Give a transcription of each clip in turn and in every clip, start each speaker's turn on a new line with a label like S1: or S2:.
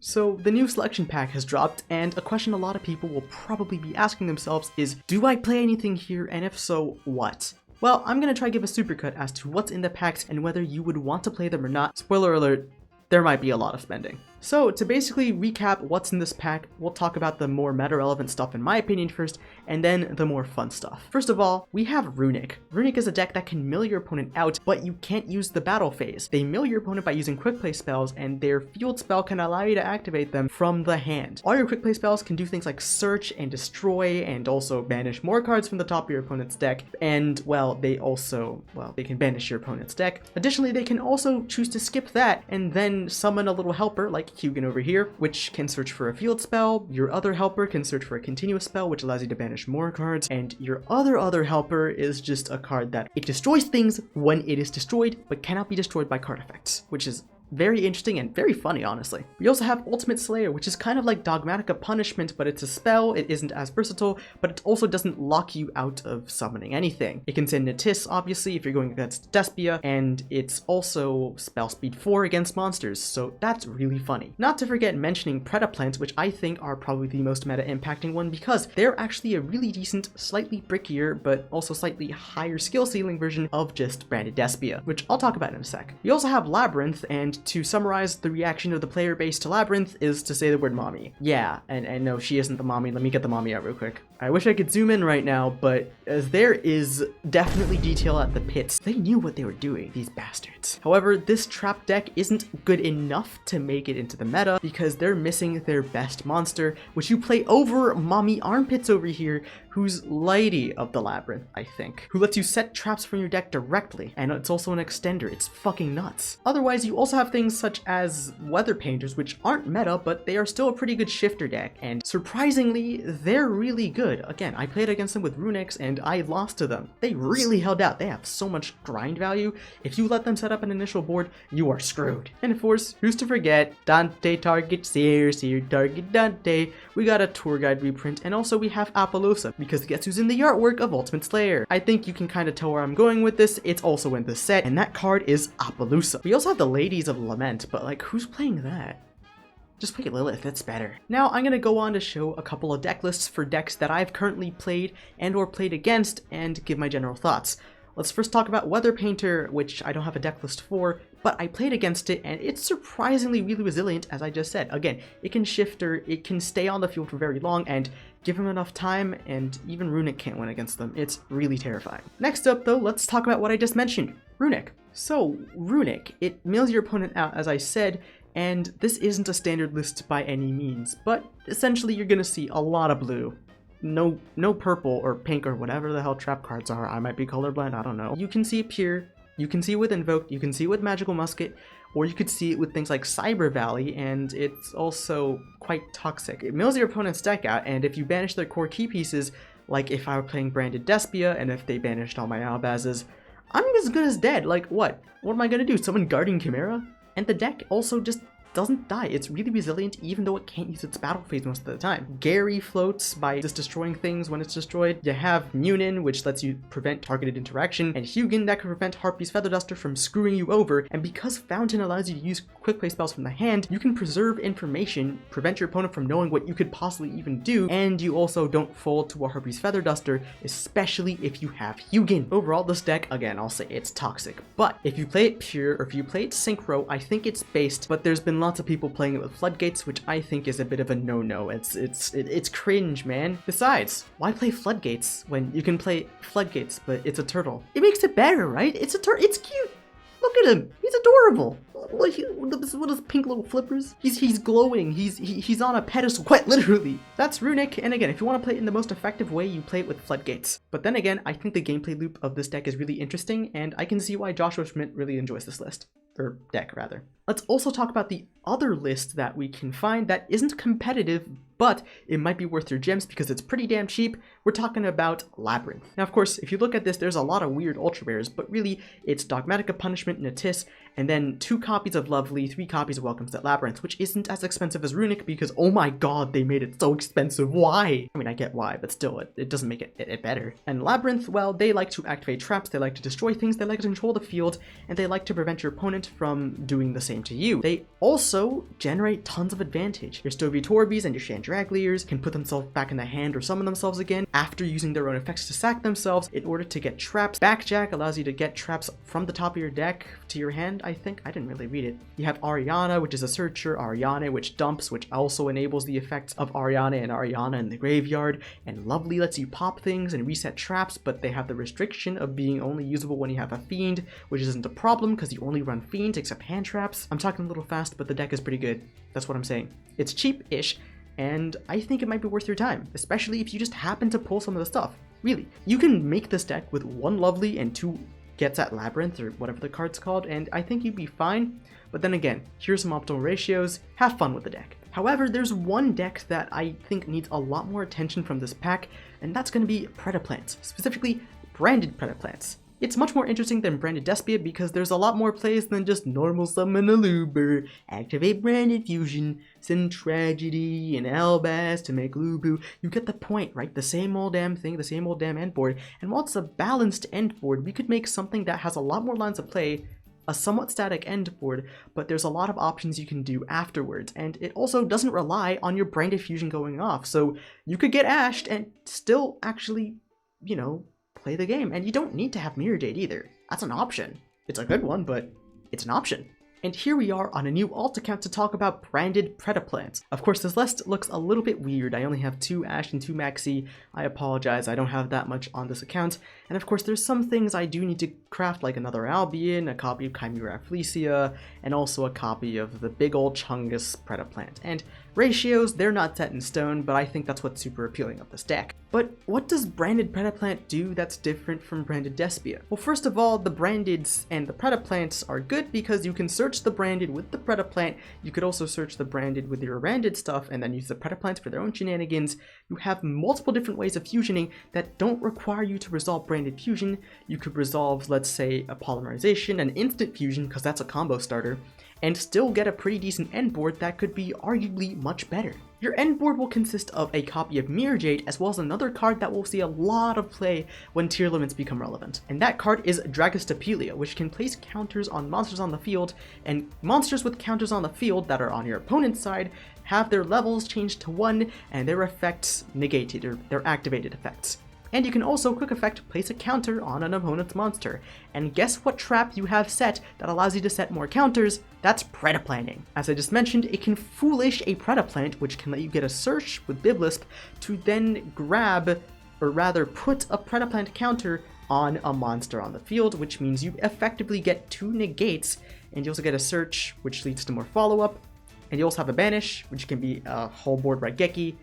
S1: So the new selection pack has dropped, and a question a lot of people will probably be asking themselves is, do I play anything here, and if so, what? Well, I'm gonna try to give a supercut as to what's in the packs and whether you would want to play them or not. Spoiler alert, there might be a lot of spending. So to basically recap what's in this pack, we'll talk about the more meta relevant stuff in my opinion first, and then the more fun stuff. First of all, we have Runick. Runick is a deck that can mill your opponent out, but you can't use the battle phase. They mill your opponent by using quick play spells, and their field spell can allow you to activate them from the hand. All your quick play spells can do things like search and destroy, and also banish more cards from the top of your opponent's deck, and well, they can banish your opponent's deck. Additionally, they can also choose to skip that and then summon a little helper like Hugin over here, which can search for a field spell. Your other helper can search for a continuous spell, which allows you to banish more cards, and your other helper is just a card that it destroys things when it is destroyed, but cannot be destroyed by card effects, which is very interesting and very funny, honestly. We also have Ultimate Slayer, which is kind of like Dogmatica Punishment, but it's a spell. It isn't as versatile, but it also doesn't lock you out of summoning anything. It can send Natis, obviously, if you're going against Despia, and it's also spell speed 4 against monsters, so that's really funny. Not to forget mentioning Predaplants, which I think are probably the most meta impacting one because they're actually a really decent, slightly brickier, but also slightly higher skill ceiling version of just Branded Despia, which I'll talk about in a sec. We also have Labrynth, and to summarize the reaction of the player base to Labrynth is to say the word mommy. Yeah, and no, she isn't the mommy. Let me get the mommy out real quick. I wish I could zoom in right now, but as there is definitely detail at the pits. They knew what they were doing, these bastards. However, this trap deck isn't good enough to make it into the meta because they're missing their best monster, which you play over Mommy Armpits over here, who's Lady of the Labyrinth, I think, who lets you set traps from your deck directly, and it's also an extender. It's fucking nuts. Otherwise, you also have things such as Weather Painters, which aren't meta, but they are still a pretty good shifter deck, and surprisingly, they're really good. Again, I played against them with Runicks, and I lost to them. They really held out. They have so much grind value. If you let them set up an initial board, you are screwed. And of course, who's to forget? Dante target Seer, Seer target Dante. We got a tour guide reprint, and also we have Appaloosa, because guess who's in the artwork of Ultimate Slayer? I think you can kind of tell where I'm going with this. It's also in the set, and that card is Appaloosa. We also have the Ladies of Lament, but like, who's playing that? Just play Lilith, that's better. Now I'm gonna go on to show a couple of deck lists for decks that I've currently played and or played against and give my general thoughts. Let's first talk about Weather Painter, which I don't have a deck list for, but I played against it and it's surprisingly really resilient, as I just said. Again, it can shifter, it can stay on the field for very long, and give him enough time, and even Runick can't win against them. It's really terrifying. Next up though, let's talk about what I just mentioned, Runick. So, Runick, it mills your opponent out, as I said, and this isn't a standard list by any means, but essentially you're gonna see a lot of blue. No purple or pink or whatever the hell trap cards are. I might be colorblind, I don't know. You can see it pure, you can see it with Invoked, you can see it with Magical Musket, or you could see it with things like Cyber Valley, and it's also quite toxic. It mills your opponent's deck out, and if you banish their core key pieces, like if I were playing Branded Despia, and if they banished all my Albazes, I'm as good as dead. Like what? What am I gonna do? Summon Guardian Chimera? And the deck also just doesn't die. It's really resilient even though it can't use its battle phase most of the time. Gary floats by just destroying things when it's destroyed. You have NUMEN, which lets you prevent targeted interaction, and Hugin that can prevent Harpy's Feather Duster from screwing you over, and because Fountain allows you to use quick play spells from the hand, you can preserve information, prevent your opponent from knowing what you could possibly even do, and you also don't fold to a Harpy's Feather Duster, especially if you have Hugin. Overall, this deck, again, I'll say it's toxic, but if you play it pure or if you play it synchro, I think it's based, but there's been lots of people playing it with Floodgates, which I think is a bit of a no-no. It's cringe, man. Besides, why play Floodgates when you can play Floodgates, but it's a turtle? It makes it better, right? It's a turtle. It's cute. Look at him. He's adorable. What is pink little flippers? He's glowing. He's on a pedestal, quite literally. That's Runick, and again, if you want to play it in the most effective way, you play it with Floodgates. But then again, I think the gameplay loop of this deck is really interesting, and I can see why Joshua Schmidt really enjoys this list. Or deck, rather. Let's also talk about the other list that we can find that isn't competitive, but it might be worth your gems because it's pretty damn cheap. We're talking about Labrynth. Now, of course, if you look at this, there's a lot of weird ultra rares, but really, it's Dogmatica Punishment, Natis, and then 2 copies of Lovely, 3 copies of Welcome Set Labrynth, which isn't as expensive as Runick because, oh my god, they made it so expensive. Why? I mean, I get why, but still, it doesn't make it better. And Labrynth, well, they like to activate traps, they like to destroy things, they like to control the field, and they like to prevent your opponent from doing the same to you. They also generate tons of advantage. Your Stovey Torbies and your Chandragliers can put themselves back in the hand or summon themselves again after using their own effects to sack themselves in order to get traps. Backjack allows you to get traps from the top of your deck to your hand, I think. I didn't really read it. You have Ariana, which is a searcher, Ariane, which dumps, which also enables the effects of Ariana and Ariana in the graveyard, and Lovely lets you pop things and reset traps, but they have the restriction of being only usable when you have a Fiend, which isn't a problem because you only run Fiends except hand traps. I'm talking a little fast, but the deck is pretty good. That's what I'm saying. It's cheap-ish, and I think it might be worth your time, especially if you just happen to pull some of the stuff. Really, you can make this deck with 1 Lovely and 2 Gets at Labrynth, or whatever the card's called, and I think you'd be fine. But then again, here's some optimal ratios, have fun with the deck. However, there's one deck that I think needs a lot more attention from this pack, and that's going to be Predaplants, specifically branded Predaplants. It's much more interesting than branded Despia because there's a lot more plays than just normal summon a Luber, activate branded fusion, send Tragedy and Elbaz to make Lubu. You get the point, right? The same old damn thing, the same old damn end board. And while it's a balanced end board, we could make something that has a lot more lines of play, a somewhat static end board, but there's a lot of options you can do afterwards, and it also doesn't rely on your branded fusion going off, so you could get ashed and still actually, you know, play the game, and you don't need to have Mirror Jade either. That's an option. It's a good one, but it's an option. And here we are on a new alt account to talk about branded Predaplants. Of course, this list looks a little bit weird. I only have 2 Ash and 2 Maxi. I apologize, I don't have that much on this account. And of course, there's some things I do need to craft, like another Albion, a copy of Chimera Felicia, and also a copy of the big old Chungus Predaplant. And ratios, they're not set in stone, but I think that's what's super appealing of this deck. But what does branded Predaplant do that's different from branded Despia? Well, first of all, the brandeds and the Predaplants are good because you can search the branded with the Predaplant. You could also search the branded with your branded stuff and then use the Predaplants for their own shenanigans. You have multiple different ways of fusioning that don't require you to resolve branded fusion. You could resolve, let's say, a polymerization, an instant fusion, because that's a combo starter, and still get a pretty decent end board that could be arguably much better. Your end board will consist of a copy of Mirror Jade as well as another card that will see a lot of play when tier limits become relevant. And that card is Dragostapelia, which can place counters on monsters on the field, and monsters with counters on the field that are on your opponent's side have their levels changed to 1 and their effects negated, or their activated effects. And you can also quick effect place a counter on an opponent's monster. And guess what trap you have set that allows you to set more counters? That's Predaplanting. As I just mentioned, it can foolish a Predaplant, which can let you get a search with Biblisp to then grab, or rather put a Predaplant counter on a monster on the field, which means you effectively get 2 negates, and you also get a search, which leads to more follow-up, and you also have a banish, which can be a whole board Raigeki,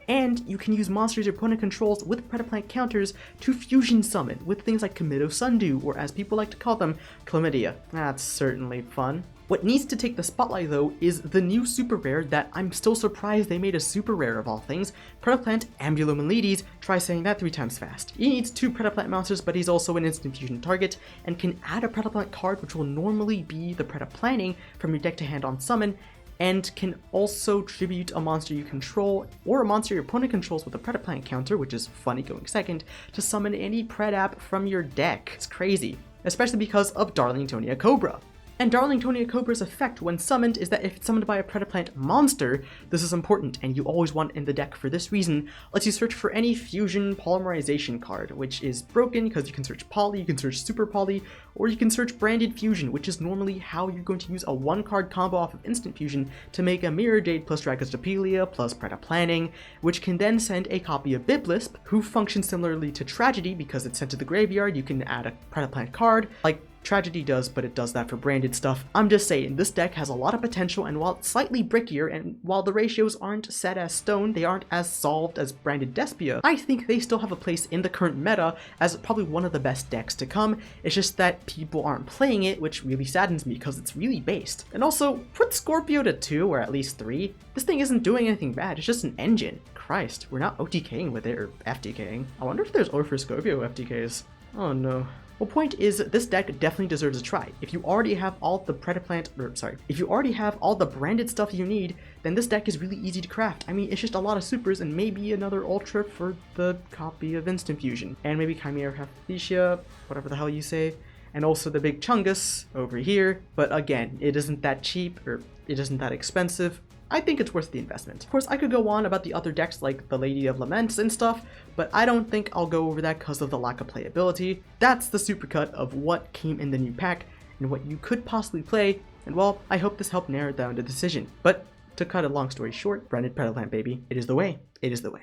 S1: and you can use monsters your opponent controls with Predaplant counters to fusion summon with things like Komodo Sundew, or as people like to call them, Chlamydia. That's certainly fun. What needs to take the spotlight though is the new super rare that I'm still surprised they made a super rare of all things, Predaplant Ambulomelides. Try saying that 3 times fast. He needs 2 Predaplant monsters, but he's also an instant fusion target, and can add a Predaplant card which will normally be the Predaplanting from your deck to hand on summon, and can also tribute a monster you control or a monster your opponent controls with a Predaplant counter, which is funny going second, to summon any Predap from your deck. It's crazy, especially because of Darlingtonia Cobra. And Darlingtonia Cobra's effect when summoned is that if it's summoned by a Predaplant monster, this is important and you always want in the deck for this reason, lets you search for any fusion polymerization card, which is broken because you can search Poly, you can search Super Poly, or you can search Branded Fusion, which is normally how you're going to use a 1-card combo off of Instant Fusion to make a Mirror Jade plus Dragostapelia plus Predaplanting, which can then send a copy of Biblisp, who functions similarly to Tragedy because it's sent to the graveyard. You can add a Predaplant card, like Tragedy does, but it does that for branded stuff. I'm just saying, this deck has a lot of potential, and while it's slightly brickier, and while the ratios aren't set as stone, they aren't as solved as branded Despia, I think they still have a place in the current meta as probably one of the best decks to come. It's just that people aren't playing it, which really saddens me because it's really based. And also, put Scorpio to 2, or at least 3. This thing isn't doing anything bad, it's just an engine. Christ, we're not OTKing with it, or FTKing. I wonder if there's Orpher Scorpio FTKs. Oh no. Well, point is, this deck definitely deserves a try. If you already have all the if you already have all the branded stuff you need, then this deck is really easy to craft. I mean, it's just a lot of supers and maybe another ultra for the copy of Instant Fusion. And maybe Chimera Pathetia, whatever the hell you say. And also the big Chungus over here. But again, it isn't that cheap, or it isn't that expensive. I think it's worth the investment. Of course, I could go on about the other decks like the Lady of Laments and stuff, but I don't think I'll go over that because of the lack of playability. That's the supercut of what came in the new pack and what you could possibly play, and well, I hope this helped narrow down the decision. But to cut a long story short, branded Predaplant baby, it is the way. It is the way.